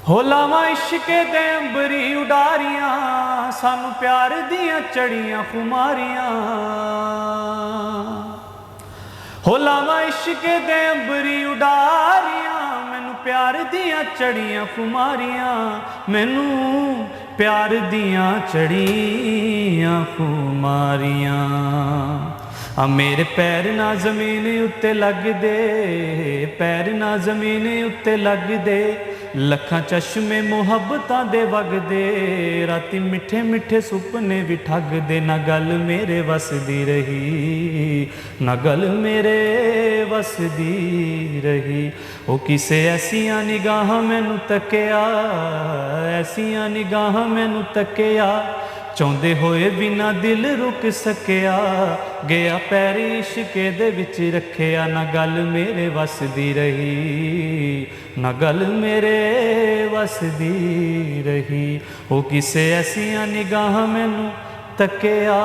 हो लावां इश्के दे अंबरी उडारियां, सानू प्यार दियां चढ़ियां खुमारियां। हो लावां इश्के दे अंबरी उडारियां, मैनू प्यार दियां चढ़ियां खुमारियां, मैनू प्यार दियां चढ़ियां खुमारियां। मेरे पैर ना जमीन उत्ते लगदे, पैर ना जमीन उत्ते लगदे, लखां चश्मे मुहब्बतां दे वगदे, राती मिठे मिठे सुपने भी ठगदे। ना गल मेरे वस दी रही, ना गल मेरे वस दी रही। ओ किसे ऐसियां निगाहां मैनू तकिया, ऐसियां निगाहां मैनू तकिया, चाहुंदे होए बिना दिल रुक सकिया, गया पैर इश्के दे विच रखिया। ना गल मेरे वस दी रही, ना गल मेरे वस दी रही। ओ किसे ऐसियां निगाहां मैनू तकिया।